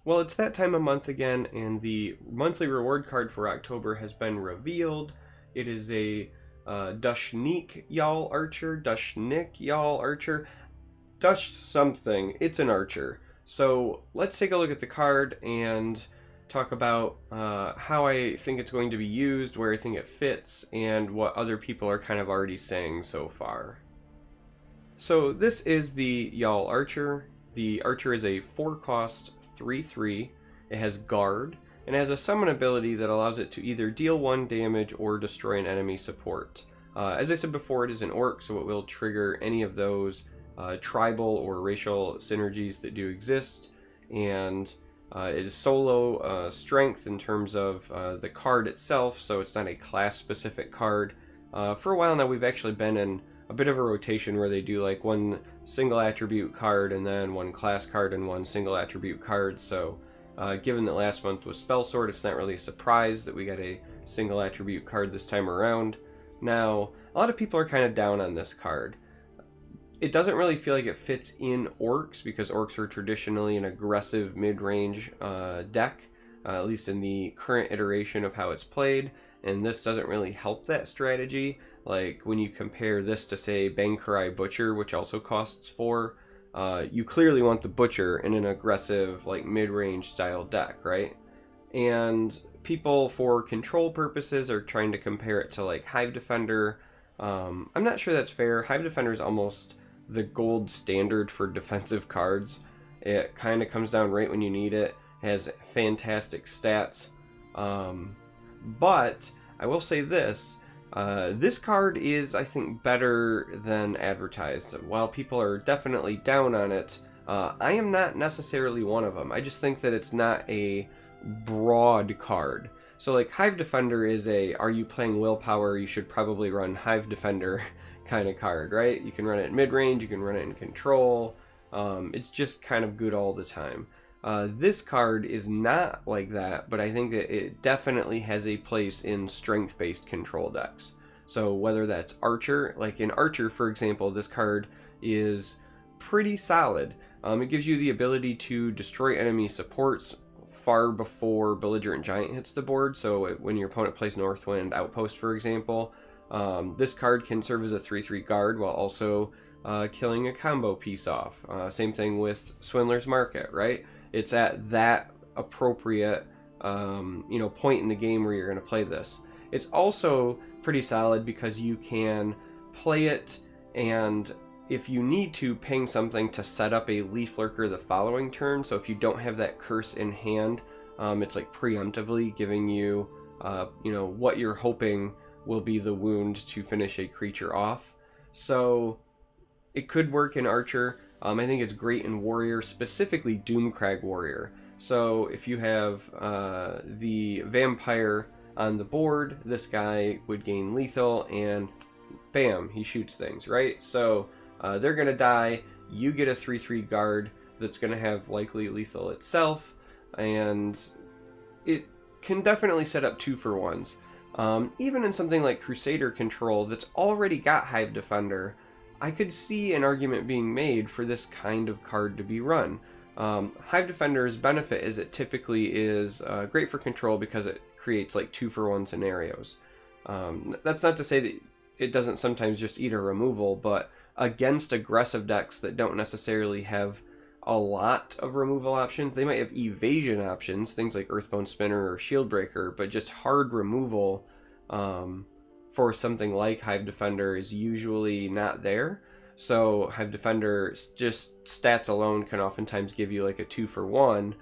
Well, it's that time of month again, and the monthly reward card for October has been revealed. It is a Dushnikh Y'all Archer, Dushnikh Y'all Archer, Dush something. It's an archer. So let's take a look at the card and talk about how I think it's going to be used, where I think it fits, and what other people are kind of already saying so far. So this is the Y'all Archer. The Archer is a 4-cost 3/3. It has guard and has a summon ability that allows it to either deal 1 damage or destroy an enemy support. As I said before, it is an orc, so it will trigger any of those tribal or racial synergies that do exist, and it is solo strength in terms of the card itself, so it's not a class specific card. For a while now we've actually been in a bit of a rotation where they do like 1 single attribute card and then 1 class card and 1 single attribute card, so given that last month was Spell Sword, it's not really a surprise that we got a single attribute card this time around. Now, a lot of people are kind of down on this card. It doesn't really feel like it fits in orcs, because orcs are traditionally an aggressive mid-range deck, at least in the current iteration of how it's played, and this doesn't really help that strategy. Like when you compare this to, say, Bankurai Butcher, which also costs 4, you clearly want the Butcher in an aggressive, like, mid-range style deck, right? And people, for control purposes, are trying to compare it to, like, Hive Defender. I'm not sure that's fair. Hive Defender is almost the gold standard for defensive cards. It kind of comes down right when you need it. It has fantastic stats. But I will say this. This card is, I think, better than advertised. While people are definitely down on it, I am not necessarily one of them. I just think that it's not a broad card. So like Hive Defender is a, are you playing Willpower, you should probably run Hive Defender kind of card, right? You can run it in mid-range, you can run it in control. It's just kind of good all the time. This card is not like that, but I think that it definitely has a place in strength-based control decks. So whether that's Archer, like in Archer, for example, this card is pretty solid. It gives you the ability to destroy enemy supports far before Belligerent Giant hits the board. So when your opponent plays Northwind Outpost, for example, this card can serve as a 3/3 guard while also killing a combo piece off. Same thing with Swindler's Market, right? It's at that appropriate point in the game where you're going to play this. It's also pretty solid because you can play it, and if you need to, ping something to set up a Leaf Lurker the following turn. So if you don't have that curse in hand, it's like preemptively giving you what you're hoping will be the wound to finish a creature off. So it could work in Archer. I think it's great in Warrior, specifically Doomcrag Warrior. So if you have the Vampire on the board, this guy would gain lethal, and bam, he shoots things, right? So they're going to die. You get a 3/3 guard that's going to have likely lethal itself, and it can definitely set up 2-for-1s. Even in something like Crusader Control that's already got Hive Defender, I could see an argument being made for this kind of card to be run. Hive Defender's benefit is it typically is great for control because it creates like 2-for-1 scenarios. That's not to say that it doesn't sometimes just eat a removal, but against aggressive decks that don't necessarily have a lot of removal options, they might have evasion options, things like Earthbone Spinner or Shield Breaker, but just hard removal for something like Hive Defender is usually not there. So Hive Defender, just stats alone, can oftentimes give you like a 2-for-1.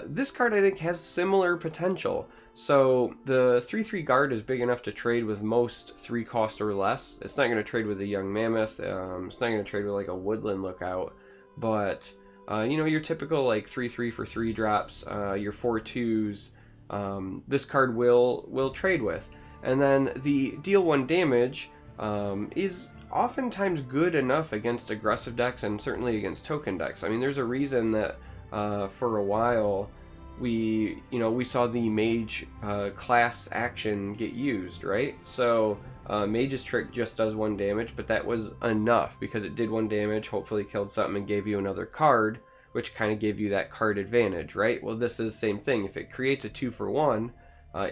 This card, I think, has similar potential. So the 3/3 guard is big enough to trade with most 3-cost or less. It's not going to trade with a Young Mammoth. It's not going to trade with like a Woodland Lookout. But your typical like 3/3 for 3 drops, your 4/2s, this card will trade with. And then the deal 1 damage is oftentimes good enough against aggressive decks and certainly against token decks. I mean, there's a reason that for a while we saw the mage class action get used, right? So Mage's Trick just does 1 damage, but that was enough because it did 1 damage, hopefully killed something and gave you another card, which kind of gave you that card advantage, right? Well, this is the same thing. If it creates a 2-for-1,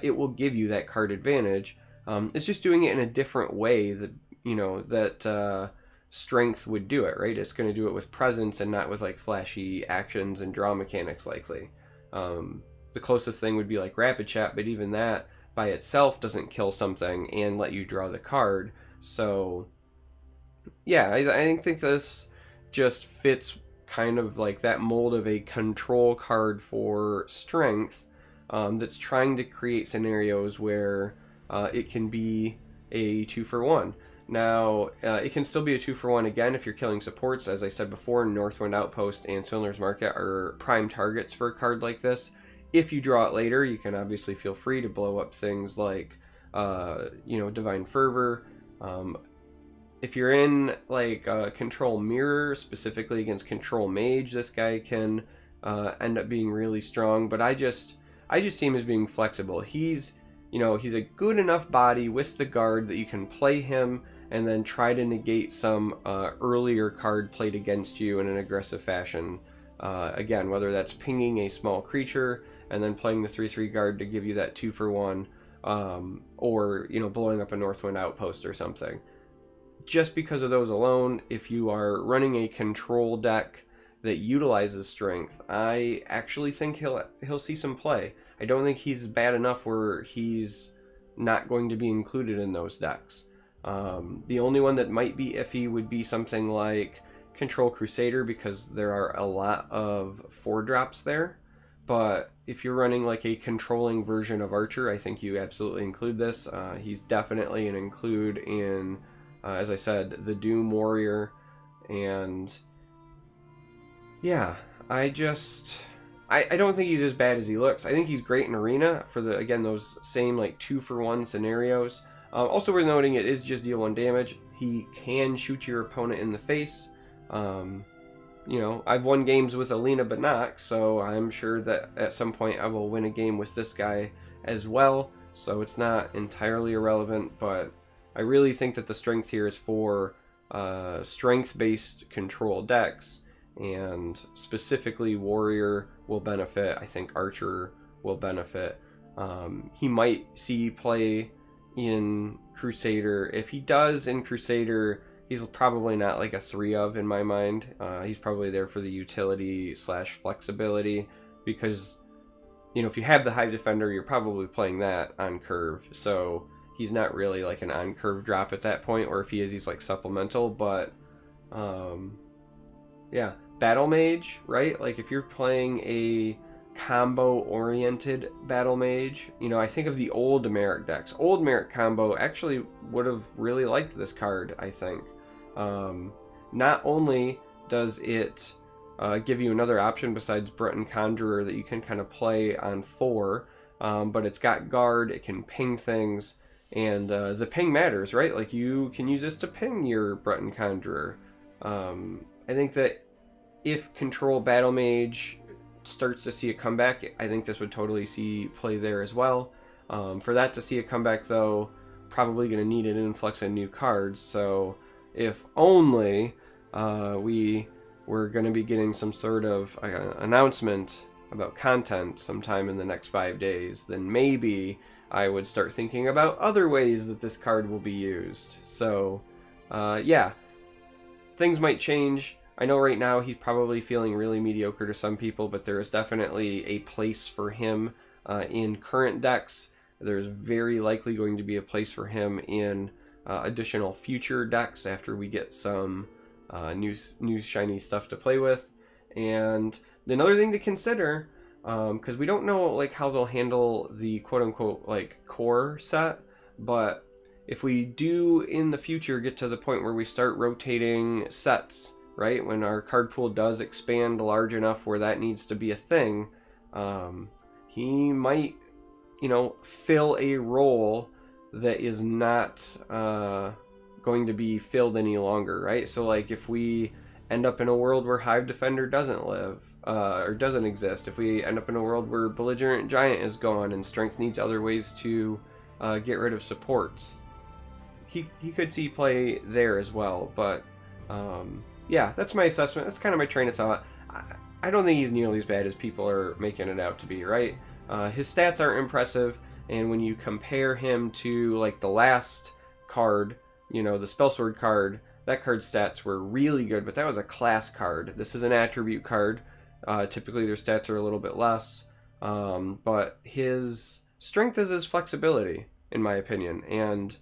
it will give you that card advantage. It's just doing it in a different way that, you know, that Strength would do it, right? It's going to do it with presence and not with like flashy actions and draw mechanics likely. The closest thing would be like Rapid Chat, but even that by itself doesn't kill something and let you draw the card. So yeah, I think this just fits kind of like that mold of a control card for Strength, that's trying to create scenarios where it can be a 2-for-1. Now, it can still be a 2-for-1 again if you're killing supports. As I said before, Northwind Outpost and Swindler's Market are prime targets for a card like this. If you draw it later, you can obviously feel free to blow up things like, you know, Divine Fervor. If you're in like Control Mirror, specifically against Control Mage, this guy can end up being really strong. But I just see him as being flexible. He's, you know, he's a good enough body with the guard that you can play him and then try to negate some earlier card played against you in an aggressive fashion. Again, whether that's pinging a small creature and then playing the 3/3 guard to give you that 2-for-1, or, you know, blowing up a Northwind Outpost or something. Just because of those alone, if you are running a control deck that utilizes Strength, I actually think he'll see some play. I don't think he's bad enough where he's not going to be included in those decks. The only one that might be iffy would be something like Control Crusader, because there are a lot of 4-drops there. But if you're running like a controlling version of Archer, I think you absolutely include this. He's definitely an include in, as I said, the Doom Warrior. And yeah, I don't think he's as bad as he looks. I think he's great in Arena for the, again, those same like 2-for-1 scenarios. Also worth noting, it is just deal 1 damage. He can shoot your opponent in the face. You know, I've won games with Alina Banach, so I'm sure that at some point I will win a game with this guy as well. So it's not entirely irrelevant, but I really think that the strength here is for strength-based control decks, and specifically Warrior will benefit. I think Archer will benefit. He might see play in Crusader. If he does in Crusader, he's probably not like a 3-of in my mind. He's probably there for the utility / flexibility, because, you know, if you have the Hive Defender, you're probably playing that on curve. So he's not really like an on curve drop at that point, or if he is, he's like supplemental. But yeah, Battle Mage, right? Like if you're playing a combo oriented Battle Mage, you know, I think of the old Merrick decks. Old Merrick combo actually would have really liked this card, I think. Not only does it give you another option besides Breton Conjurer that you can kind of play on 4, but it's got guard, it can ping things, and the ping matters, right? Like you can use this to ping your Breton Conjurer. I think that if Control Battle Mage starts to see a comeback, I think this would totally see play there as well. For that to see a comeback, though, probably going to need an influx of new cards. So if only we were going to be getting some sort of announcement about content sometime in the next 5 days, then maybe I would start thinking about other ways that this card will be used. So yeah, things might change. I know right now he's probably feeling really mediocre to some people, but there is definitely a place for him in current decks. There's very likely going to be a place for him in additional future decks after we get some new shiny stuff to play with. And another thing to consider, because we don't know like how they'll handle the quote-unquote like core set, but if we do in the future get to the point where we start rotating sets, right, when our card pool does expand large enough where that needs to be a thing, he might, you know, fill a role that is not going to be filled any longer, right? So like if we end up in a world where Hive Defender doesn't live, or doesn't exist, if we end up in a world where Belligerent Giant is gone and Strength needs other ways to get rid of supports, he could see play there as well. But yeah, that's my assessment. That's kind of my train of thought. I don't think he's nearly as bad as people are making it out to be, right? His stats aren't impressive, and when you compare him to like the last card, you know, the Spellsword card, that card's stats were really good, but that was a class card. This is an attribute card. Typically their stats are a little bit less, but his strength is his flexibility, in my opinion, and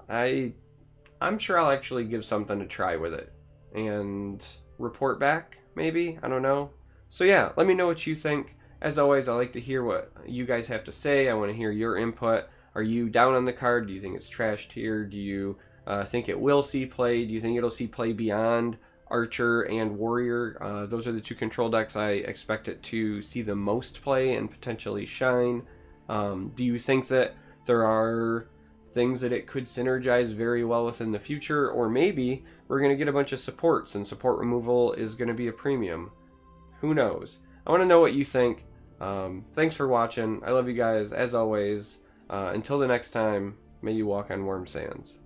I'm sure I'll actually give something a try with it and report back, maybe. I don't know. So yeah, let me know what you think. As always, I like to hear what you guys have to say. I want to hear your input. Are you down on the card? Do you think it's trashed here? Do you think it will see play? Do you think it'll see play beyond Archer and Warrior? Those are the two control decks I expect it to see the most play and potentially shine. Do you think that there are things that it could synergize very well with in the future? Or maybe we're going to get a bunch of supports and support removal is going to be a premium. Who knows? I want to know what you think. Thanks for watching. I love you guys, as always. Until the next time, may you walk on warm sands.